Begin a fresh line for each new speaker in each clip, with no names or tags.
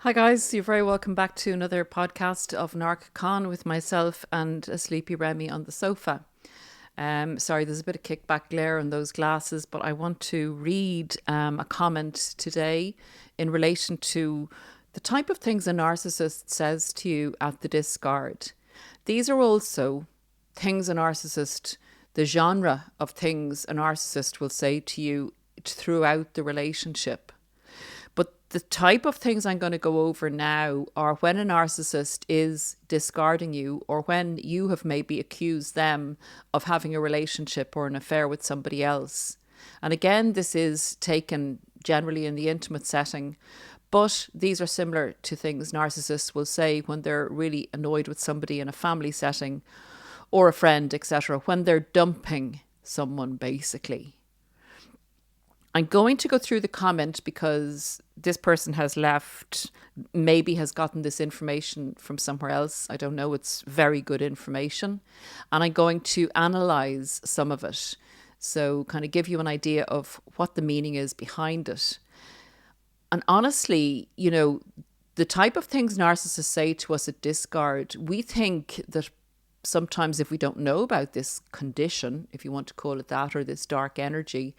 Hi guys, you're very welcome back to another podcast of NarcCon with myself and a sleepy Remy on the sofa. Sorry, there's a bit of kickback glare on those glasses, but I want to read a comment today in relation to the type of things a narcissist says to you at the discard. These are also things a narcissist, the genre of things a narcissist will say to you throughout the relationship. But the type of things I'm going to go over now are when a narcissist is discarding you, or when you have maybe accused them of having a relationship or an affair with somebody else. And again, this is taken generally in the intimate setting, but these are similar to things narcissists will say when they're really annoyed with somebody in a family setting or a friend, etc., when they're dumping someone, basically. I'm going to go through the comment because this person has left, maybe has gotten this information from somewhere else. I don't know. It's very good information. And I'm going to analyze some of it. So kind of give you an idea of what the meaning is behind it. And honestly, you know, the type of things narcissists say to us at discard, we think that sometimes if we don't know about this condition, if you want to call it that, or this dark energy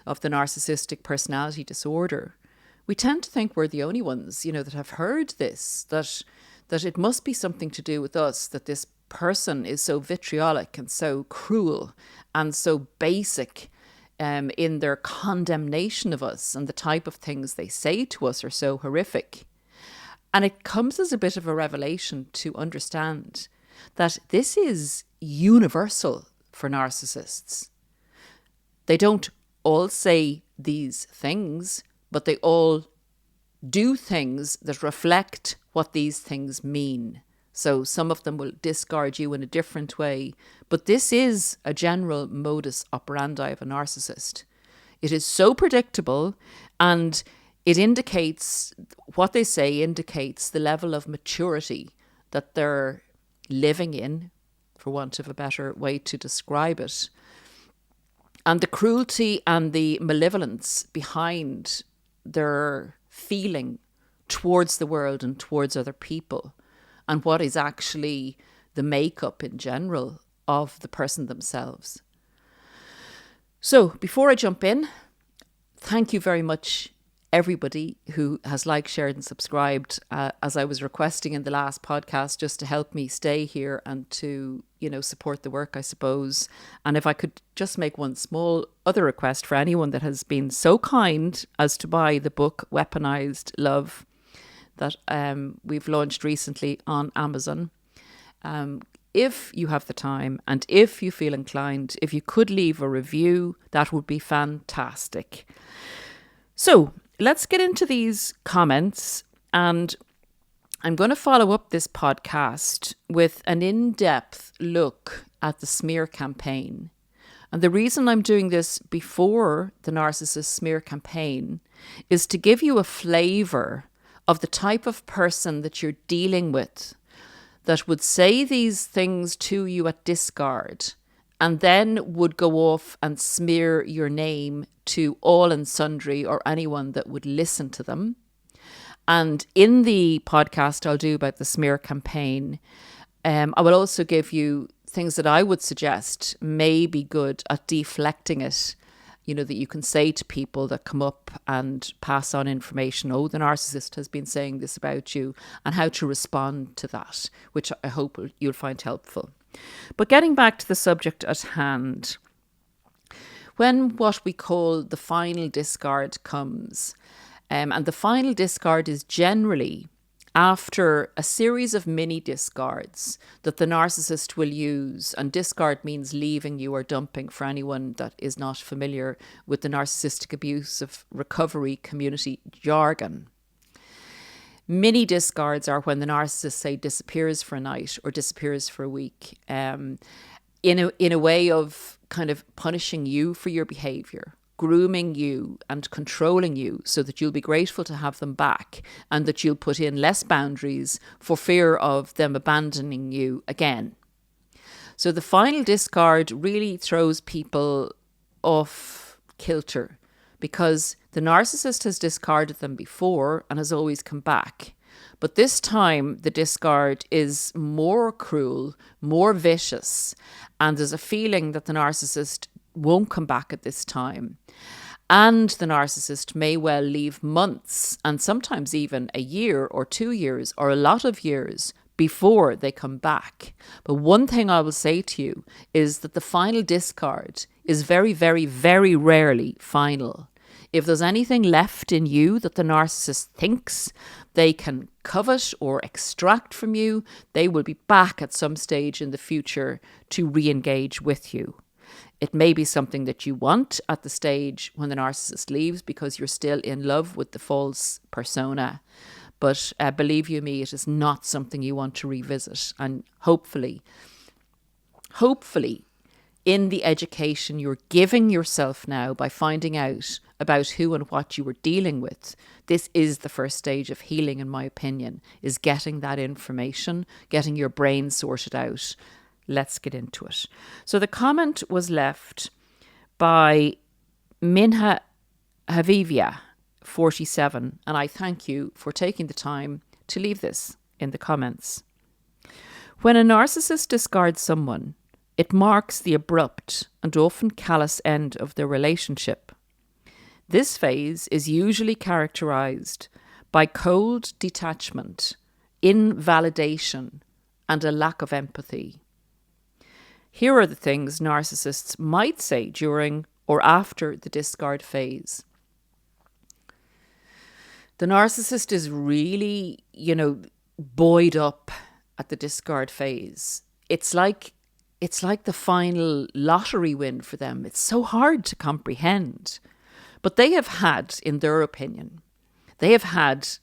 of the narcissistic personality disorder, we tend to think we're the only ones, you know, that have heard this, that it must be something to do with us, that this person is so vitriolic and so cruel and so basic in their condemnation of us, and the type of things they say to us are so horrific. And it comes as a bit of a revelation to understand that this is universal for narcissists. They don't all say these things, but they all do things that reflect what these things mean. So some of them will discard you in a different way, but this is a general modus operandi of a narcissist. It is so predictable, and it indicates, what they say indicates the level of maturity that they're living in, for want of a better way to describe it, and the cruelty and the malevolence behind their feeling towards the world and towards other people, and what is actually the makeup in general of the person themselves. So before I jump in, thank you very much everybody who has liked, shared and subscribed, as I was requesting in the last podcast, just to help me stay here and to, you know, support the work, I suppose. And if I could just make one small other request for anyone that has been so kind as to buy the book Weaponized Love that we've launched recently on Amazon. If you have the time and if you feel inclined, if you could leave a review, that would be fantastic. So let's get into these comments, and I'm going to follow up this podcast with an in-depth look at the smear campaign. And the reason I'm doing this before the narcissist smear campaign is to give you a flavour of the type of person that you're dealing with that would say these things to you at discard and then would go off and smear your name to all and sundry or anyone that would listen to them. And in the podcast I'll do about the smear campaign, I will also give you things that I would suggest may be good at deflecting it, you know, that you can say to people that come up and pass on information. Oh, the narcissist has been saying this about you, and how to respond to that, which I hope you'll find helpful. But getting back to the subject at hand, when what we call the final discard comes, and the final discard is generally after a series of mini discards that the narcissist will use, and discard means leaving you or dumping for anyone that is not familiar with the narcissistic abuse of recovery community jargon. Mini discards are when the narcissist, say, disappears for a night or disappears for a week, in a way of kind of punishing you for your behaviour, grooming you and controlling you so that you'll be grateful to have them back, and that you'll put in less boundaries for fear of them abandoning you again. So the final discard really throws people off kilter, because the narcissist has discarded them before and has always come back. But this time, the discard is more cruel, more vicious, and there's a feeling that the narcissist won't come back at this time. And the narcissist may well leave months, and sometimes even a year or 2 years or a lot of years before they come back. But one thing I will say to you is that the final discard is very, very, very rarely final. If there's anything left in you that the narcissist thinks they can covet or extract from you, they will be back at some stage in the future to re-engage with you. It may be something that you want at the stage when the narcissist leaves because you're still in love with the false persona. But believe you me, it is not something you want to revisit. And hopefully, in the education you're giving yourself now by finding out about who and what you were dealing with, this is the first stage of healing, in my opinion, is getting that information, getting your brain sorted out. Let's get into it. So the comment was left by Minha Havivia, 47, and I thank you for taking the time to leave this in the comments. When a narcissist discards someone, it marks the abrupt and often callous end of their relationship. This phase is usually characterized by cold detachment, invalidation, and a lack of empathy. Here are the things narcissists might say during or after the discard phase. The narcissist is really, buoyed up at the discard phase. It's like the final lottery win for them. It's so hard to comprehend. But they have had, in their opinion,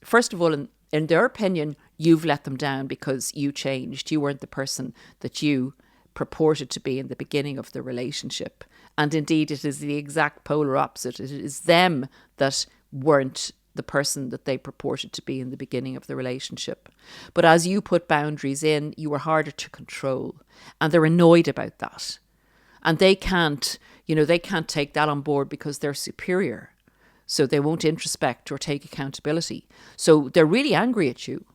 first of all, in their opinion, you've let them down because you changed. You weren't the person that you purported to be in the beginning of the relationship. And indeed, it is the exact polar opposite. It is them that weren't the person that they purported to be in the beginning of the relationship. But as you put boundaries in, you were harder to control. And they're annoyed about that. And they can't take that on board because they're superior. So they won't introspect or take accountability. So they're really angry at you.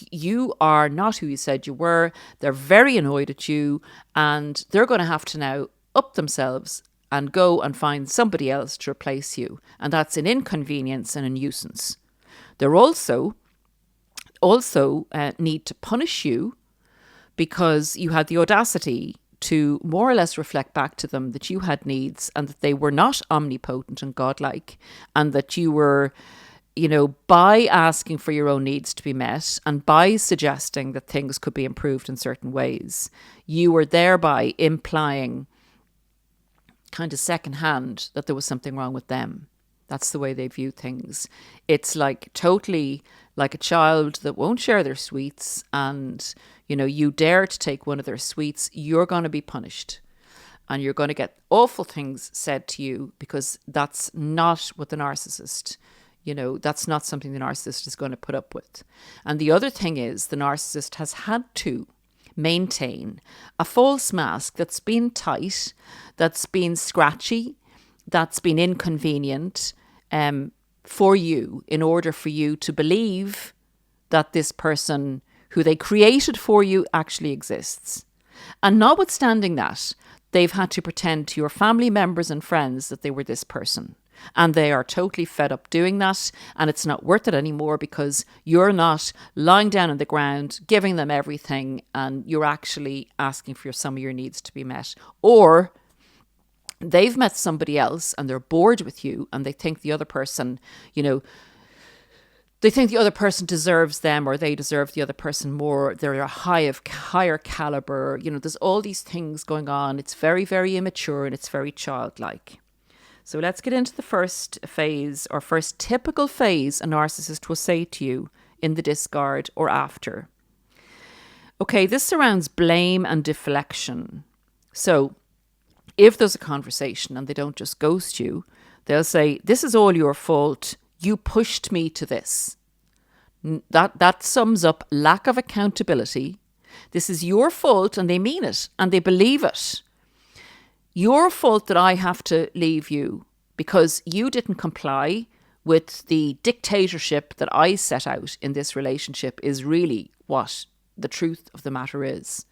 You are not who you said you were. They're very annoyed at you, and they're going to have to now up themselves and go and find somebody else to replace you. And that's an inconvenience and a nuisance. They're also need to punish you because you had the audacity to more or less reflect back to them that you had needs and that they were not omnipotent and godlike, and that you were, by asking for your own needs to be met and by suggesting that things could be improved in certain ways, you were thereby implying kind of secondhand that there was something wrong with them. That's the way they view things. It's totally like a child that won't share their sweets, and you dare to take one of their sweets, you're going to be punished. And you're going to get awful things said to you because that's not what the narcissist, that's not something the narcissist is going to put up with. And the other thing is the narcissist has had to maintain a false mask that's been tight, that's been scratchy, that's been inconvenient for you in order for you to believe that this person who they created for you actually exists. And notwithstanding that, they've had to pretend to your family members and friends that they were this person. And they are totally fed up doing that. And it's not worth it anymore because you're not lying down on the ground, giving them everything, and you're actually asking for some of your needs to be met. Or they've met somebody else and they're bored with you and they think the other person, they think the other person deserves them, or they deserve the other person more. They're a higher caliber. There's all these things going on. It's very, very immature and it's very childlike. So let's get into the first phase, or first typical phase a narcissist will say to you in the discard or after. Okay, this surrounds blame and deflection. So if there's a conversation and they don't just ghost you, they'll say, "This is all your fault. You pushed me to this." That sums up lack of accountability. This is your fault, and they mean it and they believe it. Your fault that I have to leave you because you didn't comply with the dictatorship that I set out in this relationship is really what the truth of the matter is.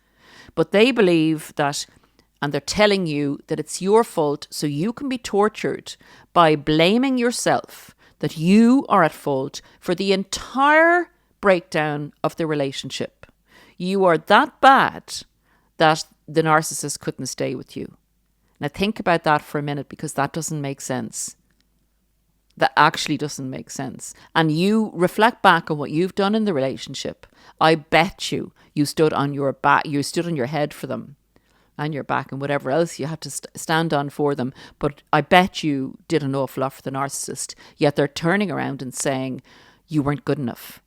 But they believe that, and they're telling you that it's your fault, so you can be tortured by blaming yourself, that you are at fault for the entire breakdown of the relationship. You are that bad that the narcissist couldn't stay with you. Now think about that for a minute, because that doesn't make sense. That actually doesn't make sense. And you reflect back on what you've done in the relationship. I bet you stood on your back, you stood on your head for them and your back and whatever else you had to stand on for them. But I bet you did an awful lot for the narcissist. Yet they're turning around and saying you weren't good enough.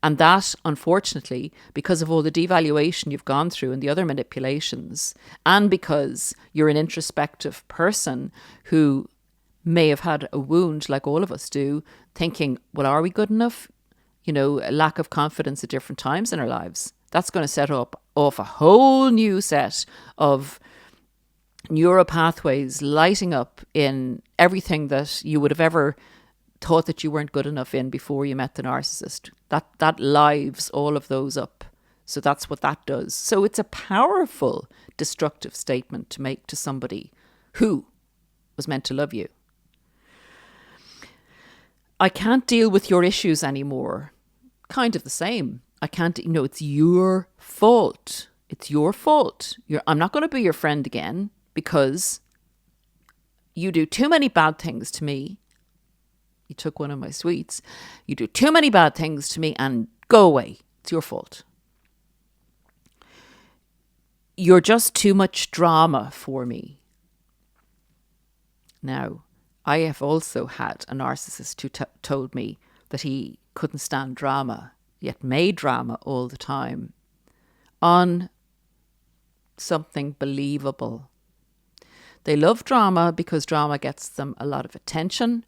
And that, unfortunately, because of all the devaluation you've gone through and the other manipulations, and because you're an introspective person who may have had a wound like all of us do, thinking, well, are we good enough? You know, a lack of confidence at different times in our lives. That's going to set off a whole new set of neuropathways lighting up in everything that you would have ever thought that you weren't good enough in before you met the narcissist. That lives all of those up. So that's what that does. So it's a powerful destructive statement to make to somebody who was meant to love you. I can't deal with your issues anymore. Kind of the same. I can't, it's your fault. It's your fault. I'm not going to be your friend again because you do too many bad things to me. You took one of my sweets. You do too many bad things to me and go away. It's your fault. You're just too much drama for me. Now, I have also had a narcissist who told me that he couldn't stand drama, yet made drama all the time on something believable. They love drama because drama gets them a lot of attention.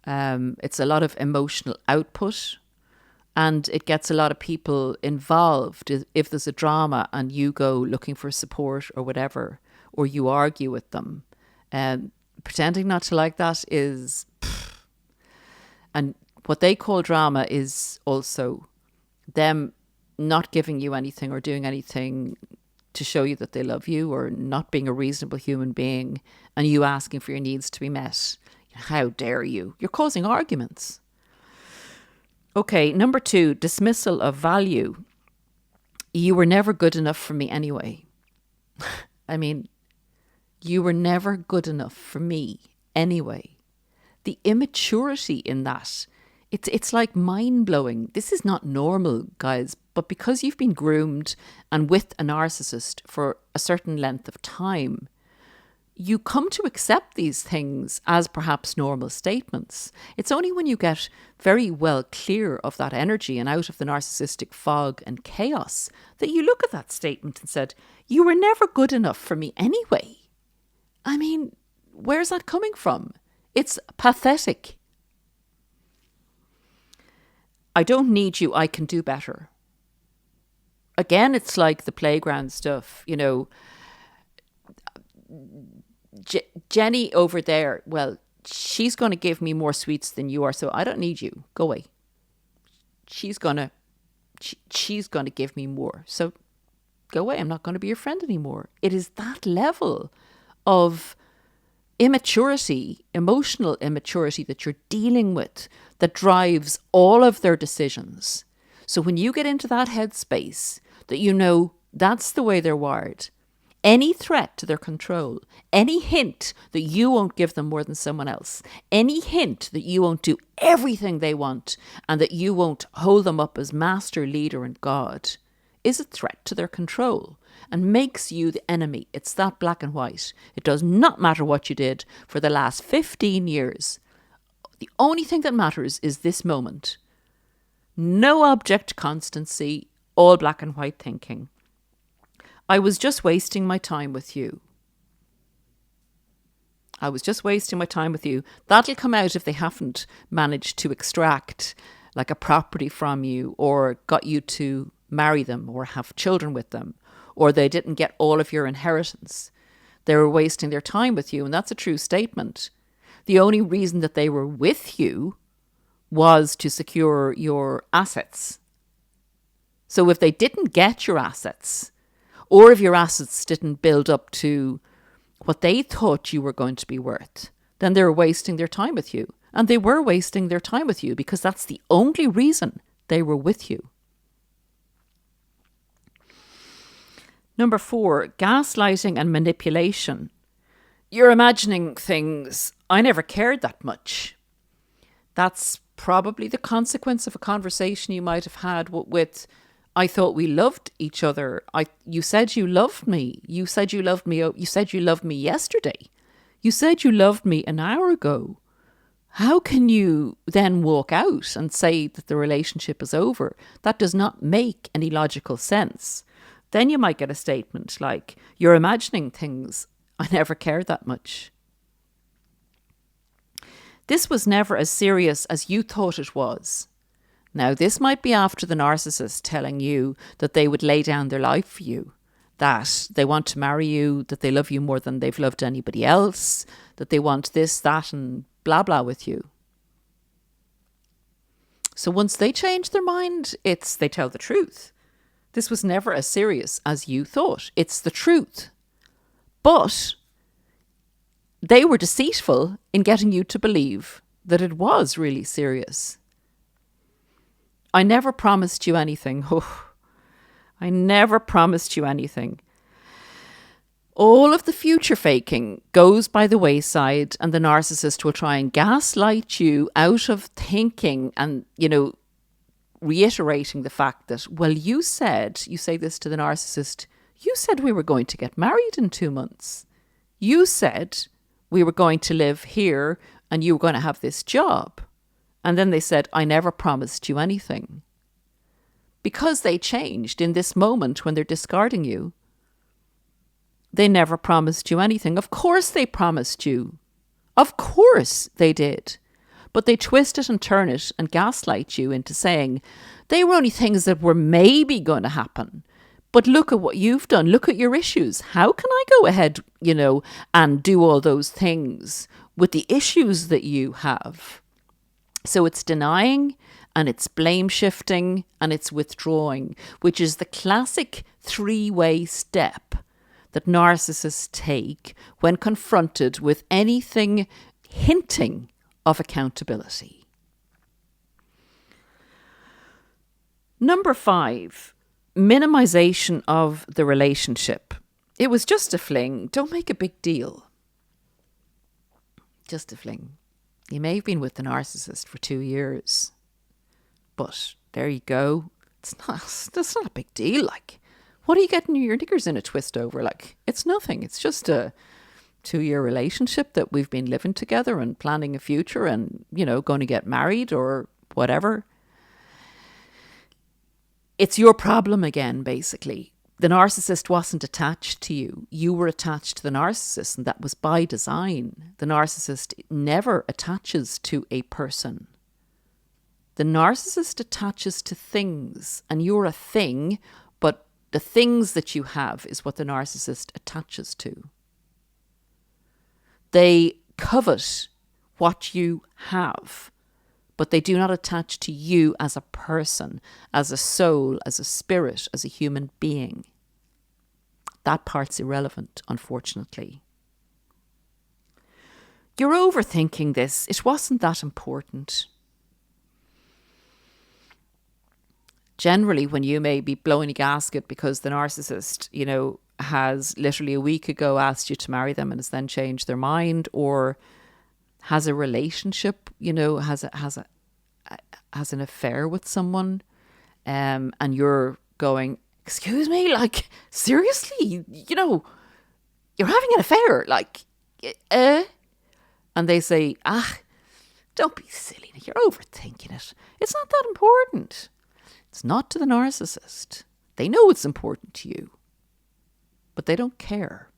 It's a lot of emotional output, and it gets a lot of people involved. If there's a drama and you go looking for support or whatever, or you argue with them, pretending not to like that is... And what they call drama is also them not giving you anything or doing anything to show you that they love you, or not being a reasonable human being, and you asking for your needs to be met. How dare you? You're causing arguments. Okay, number 2, dismissal of value. You were never good enough for me anyway. I mean, you were never good enough for me anyway. The immaturity in that, it's like mind-blowing. This is not normal, guys, but because you've been groomed and with a narcissist for a certain length of time, you come to accept these things as perhaps normal statements. It's only when you get very well clear of that energy and out of the narcissistic fog and chaos that you look at that statement and said, you were never good enough for me anyway. I mean, where's that coming from? It's pathetic. I don't need you. I can do better. Again, it's like the playground stuff, Jenny over there, well, she's going to give me more sweets than you are, so I don't need you. Go away. She's going to give me more, so go away. I'm not going to be your friend anymore. It is that level of immaturity, emotional immaturity that you're dealing with that drives all of their decisions. So when you get into that headspace that that's the way they're wired, any threat to their control, any hint that you won't give them more than someone else, any hint that you won't do everything they want and that you won't hold them up as master, leader and God, is a threat to their control and makes you the enemy. It's that black and white. It does not matter what you did for the last 15 years. The only thing that matters is this moment. No object constancy, all black and white thinking. I was just wasting my time with you. I was just wasting my time with you. That'll come out if they haven't managed to extract like a property from you, or got you to marry them or have children with them, or they didn't get all of your inheritance. They were wasting their time with you, and that's a true statement. The only reason that they were with you was to secure your assets. So if they didn't get your assets, or if your assets didn't build up to what they thought you were going to be worth, then they were wasting their time with you. And they were wasting their time with you because that's the only reason they were with you. Number 4, gaslighting and manipulation. You're imagining things, I never cared that much. That's probably the consequence of a conversation you might have had with, I thought we loved each other. You said you loved me. You said you loved me. You said you loved me yesterday. You said you loved me an hour ago. How can you then walk out and say that the relationship is over? That does not make any logical sense. Then you might get a statement like, you're imagining things, I never cared that much. This was never as serious as you thought it was. Now, this might be after the narcissist telling you that they would lay down their life for you, that they want to marry you, that they love you more than they've loved anybody else, that they want this, that, and blah, blah with you. So once they change their mind, they tell the truth. This was never as serious as you thought. It's the truth. But they were deceitful in getting you to believe that it was really serious. I never promised you anything. Oh, I never promised you anything. All of the future faking goes by the wayside, and the narcissist will try and gaslight you out of thinking and, reiterating the fact that, well, you say this to the narcissist, you said we were going to get married in 2 months. You said we were going to live here and you were going to have this job. And then they said, I never promised you anything. Because they changed in this moment when they're discarding you, they never promised you anything. Of course they promised you. Of course they did. But they twist it and turn it and gaslight you into saying they were only things that were maybe going to happen. But look at what you've done. Look at your issues. How can I go ahead, and do all those things with the issues that you have? So it's denying and it's blame shifting and it's withdrawing, which is the classic 3-way step that narcissists take when confronted with anything hinting of accountability. Number 5, minimization of the relationship. It was just a fling. Don't make a big deal. Just a fling. You may have been with the narcissist for 2 years, but there you go. That's not a big deal. Like, what are you getting your knickers in a twist over? Like, it's nothing. It's just a 2-year relationship that we've been living together and planning a future and, going to get married or whatever. It's your problem again, basically. The narcissist wasn't attached to you. You were attached to the narcissist, and that was by design. The narcissist never attaches to a person. The narcissist attaches to things, and you're a thing, but the things that you have is what the narcissist attaches to. They covet what you have, but they do not attach to you as a person, as a soul, as a spirit, as a human being. That part's irrelevant, unfortunately. You're overthinking this. It wasn't that important. Generally, when you may be blowing a gasket because the narcissist, has literally a week ago asked you to marry them and has then changed their mind, or has a relationship, has an affair with someone, and you're going, excuse me, like, seriously, you're having an affair, like, and they say, don't be silly, you're overthinking it. It's not that important. It's not to the narcissist. They know it's important to you, but they don't care.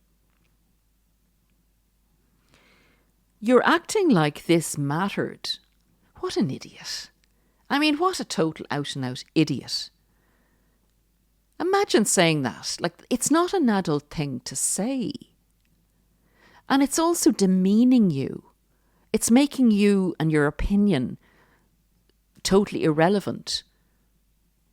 You're acting like this mattered. What an idiot. I mean, what a total out-and-out idiot. Imagine saying that. Like, it's not an adult thing to say. And it's also demeaning you. It's making you and your opinion totally irrelevant.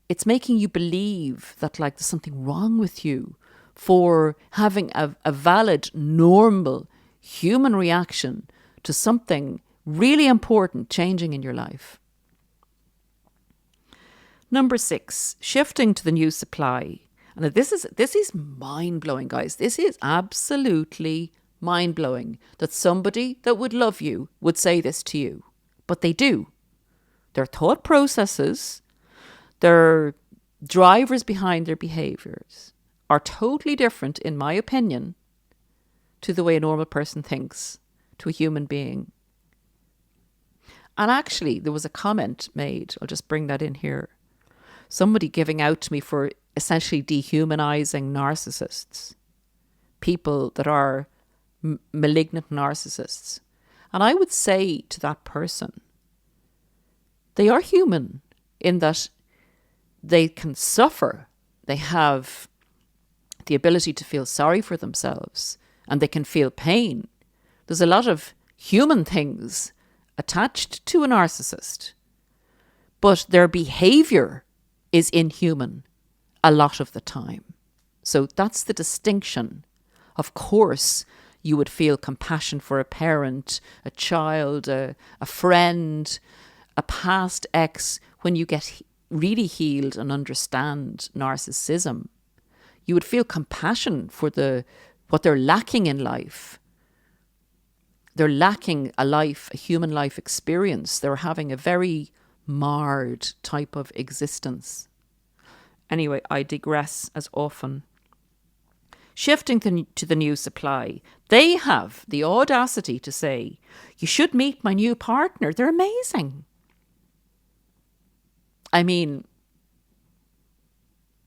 It's making you believe that like there's something wrong with you for having a valid, normal human reaction to something really important changing in your life. Number 6, shifting to the new supply. And this is mind-blowing, guys. This is absolutely mind-blowing that somebody that would love you would say this to you. But they do. Their thought processes, their drivers behind their behaviours are totally different, in my opinion, to the way a normal person thinks, to a human being. And actually, there was a comment made, I'll just bring that in here. Somebody giving out to me for essentially dehumanizing narcissists, people that are malignant narcissists. And I would say to that person, they are human in that they can suffer. They have the ability to feel sorry for themselves and they can feel pain. There's a lot of human things attached to a narcissist, but their behaviour is inhuman a lot of the time. So that's the distinction. Of course, you would feel compassion for a parent, a child, a friend, a past ex when you get really healed and understand narcissism. You would feel compassion for what they're lacking in life. They're lacking a human life experience. They're having a very marred type of existence. Anyway, I digress as often. Shifting to the new supply, they have the audacity to say, you should meet my new partner. They're amazing. I mean,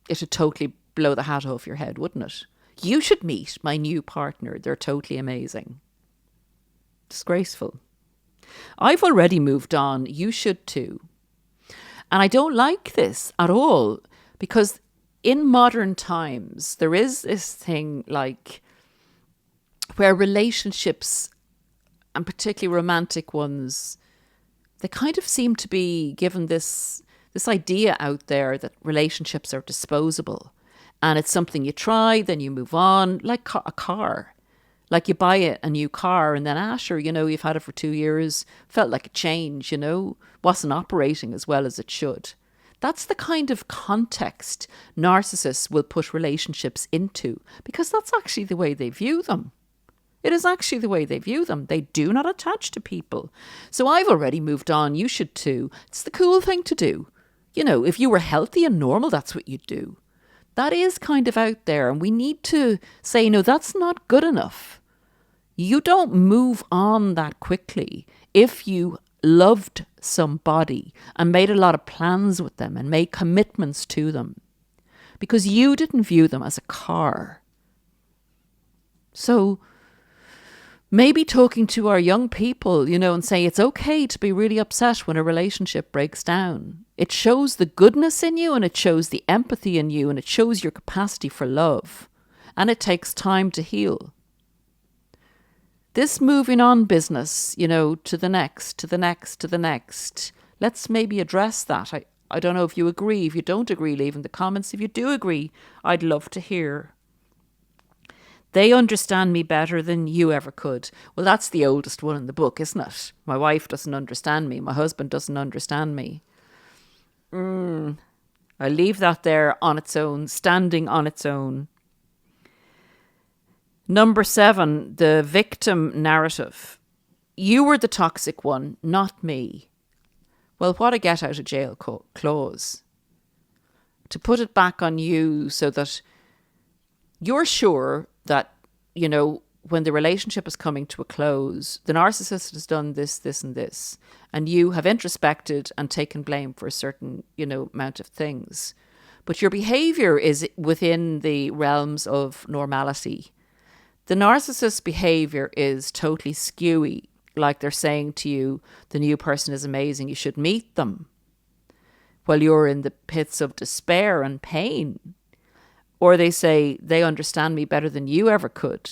it would totally blow the hat off your head, wouldn't it? You should meet my new partner. They're totally amazing. Disgraceful. I've already moved on. You should too. And I don't like this at all because in modern times, there is this thing like where relationships, and particularly romantic ones, they kind of seem to be given this idea out there that relationships are disposable and it's something you try, then you move on, like a car. Like you buy a new car and then, sure, you've had it for 2 years, felt like a change, wasn't operating as well as it should. That's the kind of context narcissists will put relationships into because that's actually the way they view them. It is actually the way they view them. They do not attach to people. So I've already moved on. You should too. It's the cool thing to do. If you were healthy and normal, that's what you'd do. That is kind of out there. And we need to say, no, that's not good enough. You don't move on that quickly if you loved somebody and made a lot of plans with them and made commitments to them because you didn't view them as a car. So maybe talking to our young people, and say it's okay to be really upset when a relationship breaks down. It shows the goodness in you and it shows the empathy in you and it shows your capacity for love. And it takes time to heal. This moving on business, to the next, to the next, to the next. Let's maybe address that. I don't know if you agree. If you don't agree, leave in the comments. If you do agree, I'd love to hear. They understand me better than you ever could. Well, that's the oldest one in the book, isn't it? My wife doesn't understand me. My husband doesn't understand me. I leave that there on its own, standing on its own. Number 7, the victim narrative. You were the toxic one, not me. Well, what a get out of jail clause. To put it back on you so that you're sure that, when the relationship is coming to a close, the narcissist has done this, this and this, and you have introspected and taken blame for a certain, amount of things. But your behaviour is within the realms of normality. The narcissist's behaviour is totally skewy, like they're saying to you, the new person is amazing, you should meet them, while you're in the pits of despair and pain. Or they say, they understand me better than you ever could.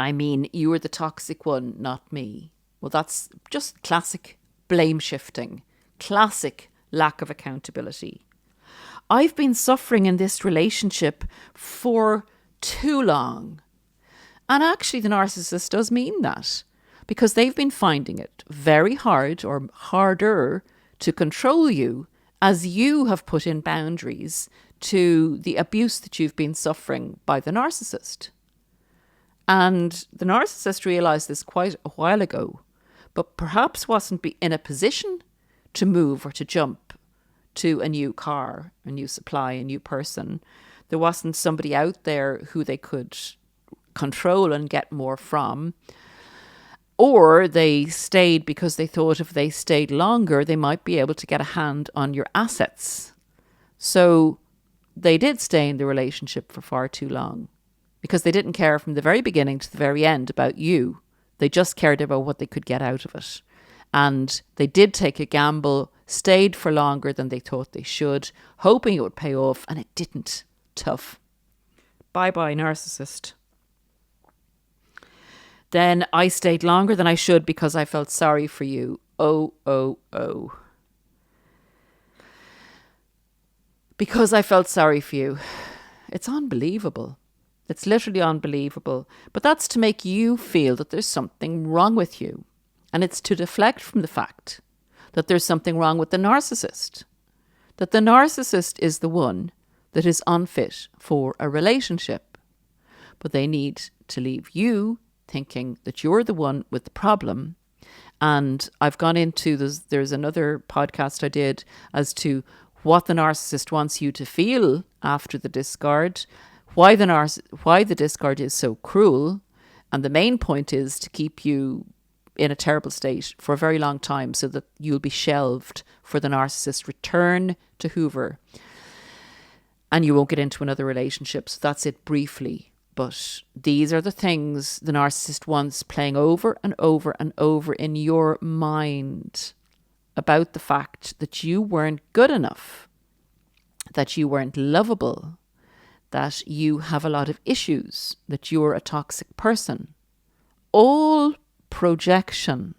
I mean, you were the toxic one, not me. Well, that's just classic blame shifting, classic lack of accountability. I've been suffering in this relationship for too long. And actually, the narcissist does mean that, because they've been finding it very hard or harder to control you as you have put in boundaries to the abuse that you've been suffering by the narcissist. And the narcissist realised this quite a while ago, but perhaps wasn't in a position to move or to jump to a new car, a new supply, a new person. There wasn't somebody out there who they could control and get more from. Or they stayed because they thought if they stayed longer, they might be able to get a hand on your assets. So they did stay in the relationship for far too long because they didn't care from the very beginning to the very end about you. They just cared about what they could get out of it. And they did take a gamble, stayed for longer than they thought they should, hoping it would pay off, and it didn't. Tough. Bye-bye, narcissist. Then I stayed longer than I should because I felt sorry for you. Oh. Because I felt sorry for you. It's unbelievable. It's literally unbelievable. But that's to make you feel that there's something wrong with you. And it's to deflect from the fact that there's something wrong with the narcissist. That the narcissist is the one that is unfit for a relationship. But they need to leave you thinking that you're the one with the problem. And I've gone into there's another podcast I did as to what the narcissist wants you to feel after the discard, why the discard is so cruel, and the main point is to keep you in a terrible state for a very long time so that you'll be shelved for the narcissist return to Hoover and you won't get into another relationship. So that's it briefly. But these are the things the narcissist wants playing over and over and over in your mind about the fact that you weren't good enough, that you weren't lovable, that you have a lot of issues, that you're a toxic person. All projection.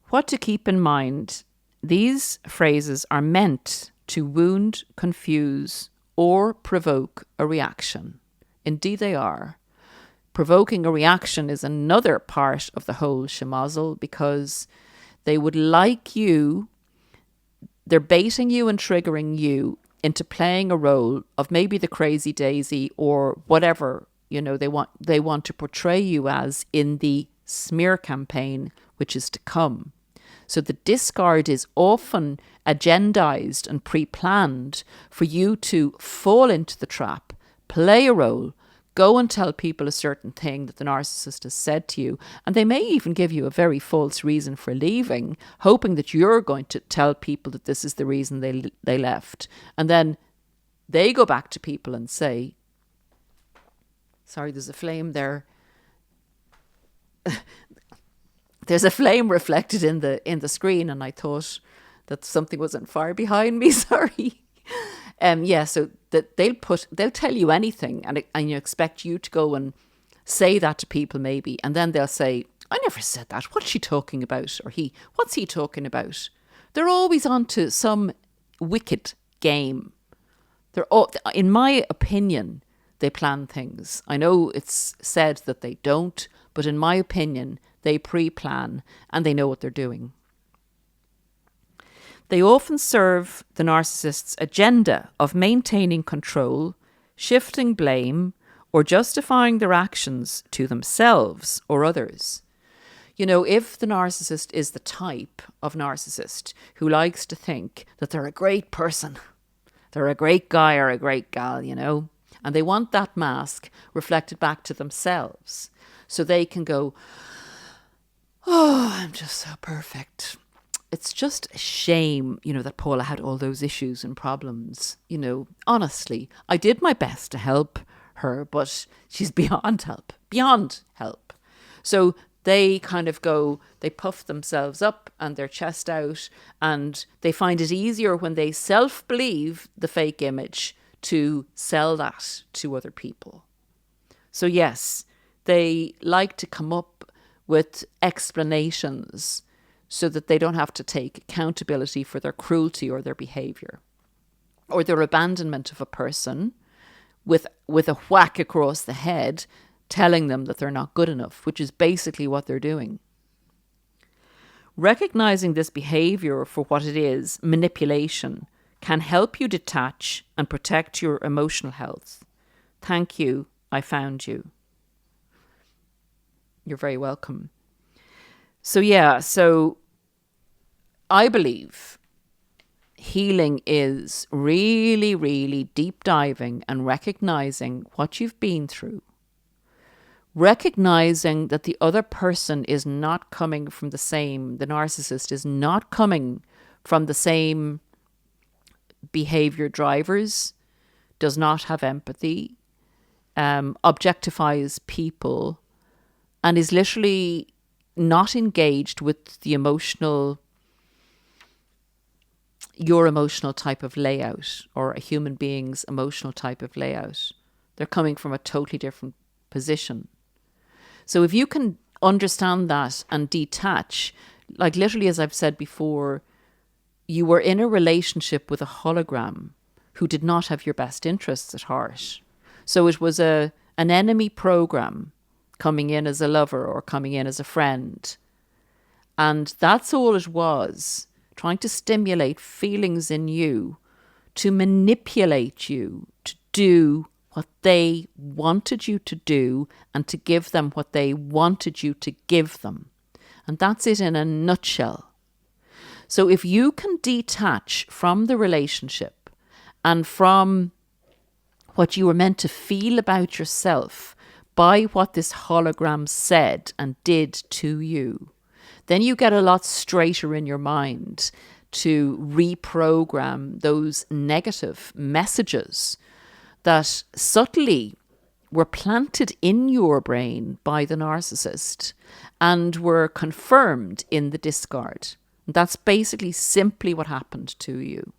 What to keep in mind, these phrases are meant to wound, confuse, or provoke a reaction. Indeed they are. Provoking a reaction is another part of the whole schmozzle because they would like you, they're baiting you and triggering you into playing a role of maybe the crazy daisy or whatever, they want to portray you as in the smear campaign, which is to come. So the discard is often agendized and pre-planned for you to fall into the trap, play a role, go and tell people a certain thing that the narcissist has said to you. And they may even give you a very false reason for leaving, hoping that you're going to tell people that this is the reason they left. And then they go back to people and say, sorry, there's a flame there. There's a flame reflected in the screen, and I thought that something was on fire behind me. Sorry. So that they'll tell you anything, and you expect you to go and say that to people maybe, and then they'll say, "I never said that. What's she talking about?" Or "What's he talking about?" They're always on to some wicked game. In my opinion, they plan things. I know it's said that they don't, but in my opinion, they pre-plan and they know what they're doing. They often serve the narcissist's agenda of maintaining control, shifting blame, or justifying their actions to themselves or others. If the narcissist is the type of narcissist who likes to think that they're a great person, they're a great guy or a great gal, and they want that mask reflected back to themselves so they can go, "Oh, I'm just so perfect. It's just a shame, that Paula had all those issues and problems. Honestly, I did my best to help her, but she's beyond help. So they kind of they puff themselves up and their chest out, and they find it easier when they self-believe the fake image to sell that to other people. So yes, they like to come up with explanations so that they don't have to take accountability for their cruelty or their behaviour, or their abandonment of a person with a whack across the head, telling them that they're not good enough, which is basically what they're doing. Recognizing this behaviour for what it is, manipulation, can help you detach and protect your emotional health. Thank you, I found you. You're very welcome. So I believe healing is really, really deep diving and recognizing what you've been through. Recognizing that the other person is not coming from the narcissist is not coming from the same behavior drivers, does not have empathy, objectifies people, and is literally not engaged with your emotional type of layout, or a human being's emotional type of layout. They're coming from a totally different position. So if you can understand that and detach, like literally, as I've said before, you were in a relationship with a hologram who did not have your best interests at heart. So it was an enemy program coming in as a lover or coming in as a friend. And that's all it was, trying to stimulate feelings in you, to manipulate you to do what they wanted you to do and to give them what they wanted you to give them. And that's it in a nutshell. So if you can detach from the relationship and from what you were meant to feel about yourself by what this hologram said and did to you, then you get a lot straighter in your mind to reprogram those negative messages that subtly were planted in your brain by the narcissist and were confirmed in the discard. That's basically simply what happened to you.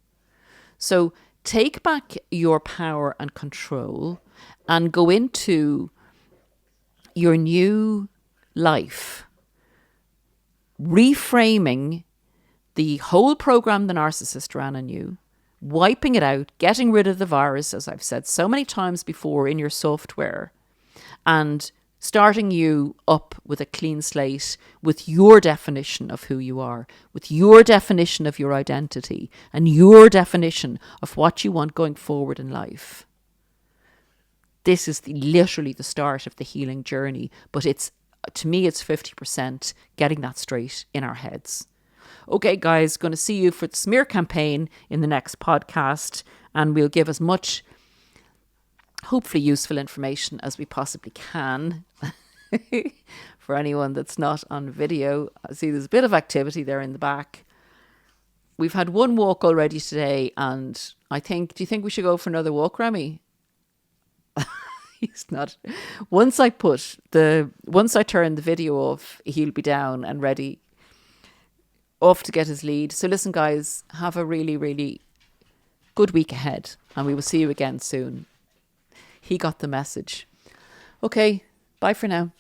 So take back your power and control and go into your new life, reframing the whole program the narcissist ran on you, wiping it out, getting rid of the virus, as I've said so many times before, in your software, and starting you up with a clean slate, with your definition of who you are, with your definition of your identity, and your definition of what you want going forward in life. This is literally the start of the healing journey, but to me, it's 50% getting that straight in our heads. Okay, guys, going to see you for the smear campaign in the next podcast, and we'll give as much, hopefully useful information as we possibly can for anyone that's not on video. I see there's a bit of activity there in the back. We've had one walk already today, and do you think we should go for another walk, Remy? He's not. Once I turn the video off, he'll be down and ready, off to get his lead. So listen, guys, have a really, really good week ahead, and we will see you again soon. He got the message. Okay, bye for now.